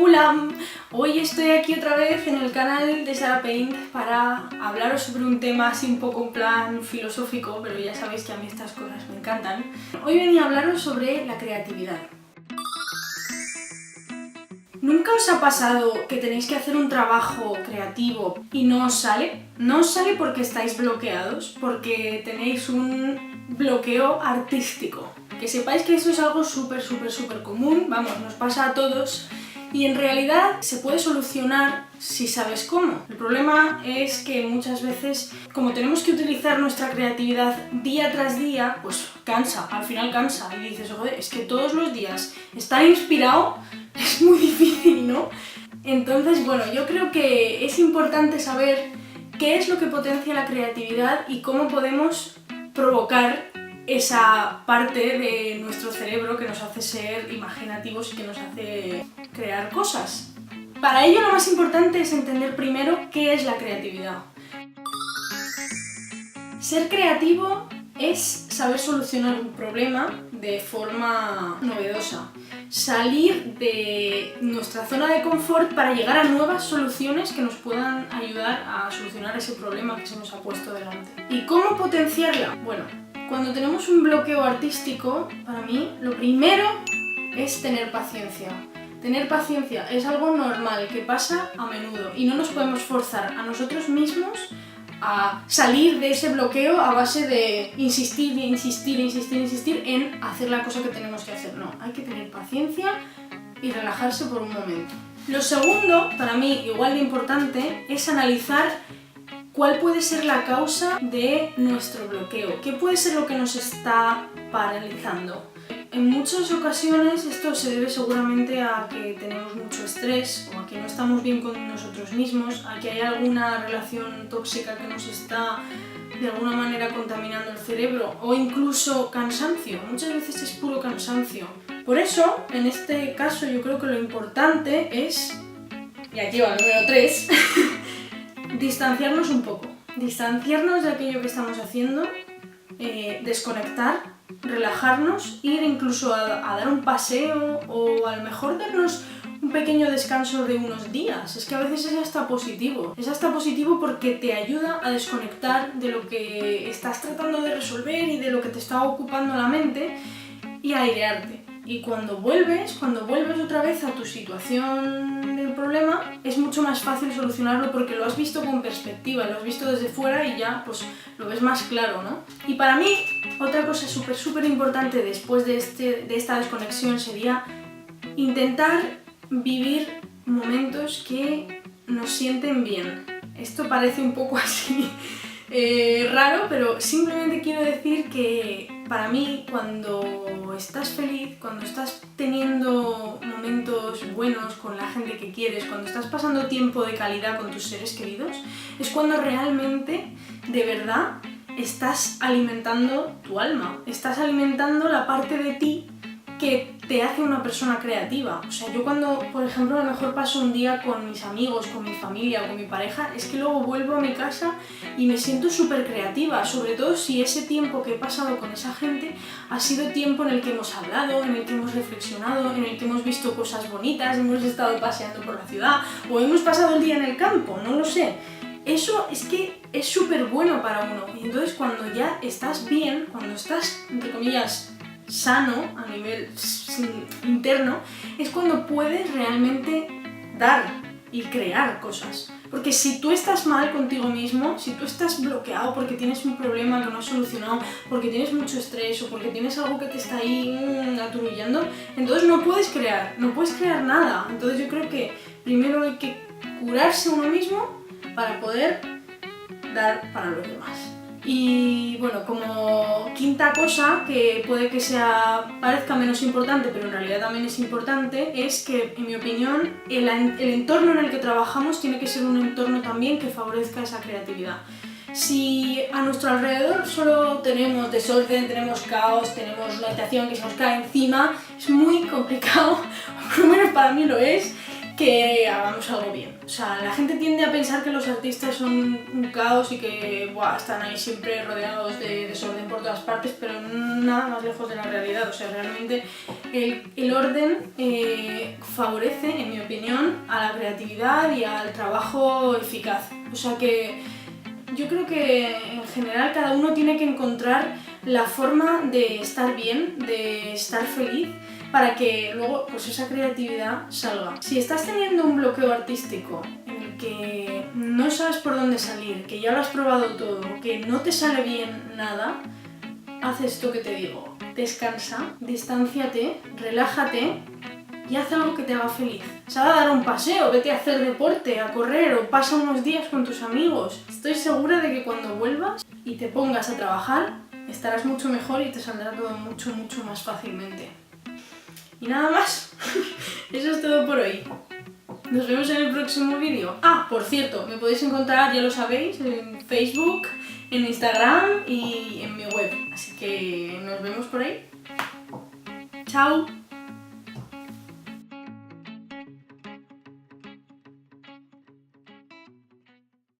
Hola, hoy estoy aquí otra vez en el canal de Sara Paint para hablaros sobre un tema así un poco en plan filosófico, pero ya sabéis que a mí estas cosas me encantan. Hoy venía a hablaros sobre la creatividad. ¿Nunca os ha pasado que tenéis que hacer un trabajo creativo y no os sale? No os sale porque estáis bloqueados, porque tenéis un bloqueo artístico. Que sepáis que eso es algo súper común, vamos, nos pasa a todos. Y en realidad se puede solucionar si sabes cómo. El problema es que muchas veces, como tenemos que utilizar nuestra creatividad día tras día, pues cansa, al final cansa. Y dices, joder, es que todos los días estar inspirado es muy difícil, ¿no? Entonces, bueno, yo creo que es importante saber qué es lo que potencia la creatividad y cómo podemos provocar esa parte de nuestro cerebro que nos hace ser imaginativos y que nos hace crear cosas. Para ello lo más importante es entender primero qué es la creatividad. Ser creativo es saber solucionar un problema de forma novedosa. Salir de nuestra zona de confort para llegar a nuevas soluciones que nos puedan ayudar a solucionar ese problema que se nos ha puesto delante. ¿Y cómo potenciarla? Bueno, cuando tenemos un bloqueo artístico, para mí, lo primero es tener paciencia. Tener paciencia es algo normal que pasa a menudo y no nos podemos forzar a nosotros mismos a salir de ese bloqueo a base de insistir en hacer la cosa que tenemos que hacer. No, hay que tener paciencia y relajarse por un momento. Lo segundo, para mí igual de importante, es analizar cuál puede ser la causa de nuestro bloqueo, qué puede ser lo que nos está paralizando. En muchas ocasiones esto se debe seguramente a que tenemos mucho estrés o a que no estamos bien con nosotros mismos, a que hay alguna relación tóxica que nos está de alguna manera contaminando el cerebro o incluso cansancio. Muchas veces es puro cansancio. Por eso, en este caso yo creo que lo importante es, y aquí va el número 3, distanciarnos un poco. Distanciarnos de aquello que estamos haciendo, desconectar, relajarnos, ir incluso a dar un paseo o a lo mejor darnos un pequeño descanso de unos días. Es que a veces es hasta positivo. Es hasta positivo porque te ayuda a desconectar de lo que estás tratando de resolver y de lo que te está ocupando la mente y a airearte. Y cuando vuelves otra vez a tu situación del problema, es mucho más fácil solucionarlo porque lo has visto con perspectiva, lo has visto desde fuera y ya pues lo ves más claro, ¿no? Y para mí, otra cosa súper importante después de esta desconexión sería intentar vivir momentos que nos sienten bien. Esto parece un poco así raro, pero simplemente quiero decir que para mí cuando estás feliz, cuando estás teniendo momentos buenos con la gente que quieres, cuando estás pasando tiempo de calidad con tus seres queridos, es cuando realmente, de verdad, estás alimentando tu alma, estás alimentando la parte de ti que te hace una persona creativa. O sea, yo cuando, por ejemplo, a lo mejor paso un día con mis amigos, con mi familia o con mi pareja, es que luego vuelvo a mi casa y me siento súper creativa, sobre todo si ese tiempo que he pasado con esa gente ha sido tiempo en el que hemos hablado, en el que hemos reflexionado, en el que hemos visto cosas bonitas, hemos estado paseando por la ciudad o hemos pasado el día en el campo, no lo sé. Eso es que es súper bueno para uno. Y entonces cuando ya estás bien, cuando estás, entre comillas, sano a nivel interno, es cuando puedes realmente dar y crear cosas. Porque si tú estás mal contigo mismo, si tú estás bloqueado porque tienes un problema que no has solucionado, porque tienes mucho estrés o porque tienes algo que te está ahí aturullando, entonces no puedes crear nada. Entonces yo creo que primero hay que curarse uno mismo para poder dar para los demás. Y bueno, como quinta cosa, que puede que parezca menos importante, pero en realidad también es importante, es que, en mi opinión, el entorno en el que trabajamos tiene que ser un entorno también que favorezca esa creatividad. Si a nuestro alrededor solo tenemos desorden, tenemos caos, tenemos una habitación que se nos cae encima, es muy complicado, o por lo menos para mí lo es, que hagamos algo bien. O sea, la gente tiende a pensar que los artistas son un caos y que están ahí siempre rodeados de desorden por todas partes, pero nada más lejos de la realidad. O sea, realmente el orden favorece, en mi opinión, a la creatividad y al trabajo eficaz. O sea que yo creo que en general cada uno tiene que encontrar la forma de estar bien, de estar feliz, para que luego pues esa creatividad salga. Si estás teniendo un bloqueo artístico en el que no sabes por dónde salir, que ya lo has probado todo, que no te sale bien nada, haz esto que te digo. Descansa, distánciate, relájate y haz algo que te haga feliz. Sal a dar un paseo, vete a hacer deporte, a correr o pasa unos días con tus amigos. Estoy segura de que cuando vuelvas y te pongas a trabajar, estarás mucho mejor y te saldrá todo mucho más fácilmente. Y nada más, eso es todo por hoy. Nos vemos en el próximo vídeo. Ah, por cierto, me podéis encontrar, ya lo sabéis, en Facebook, en Instagram y en mi web. Así que nos vemos por ahí. ¡Chao!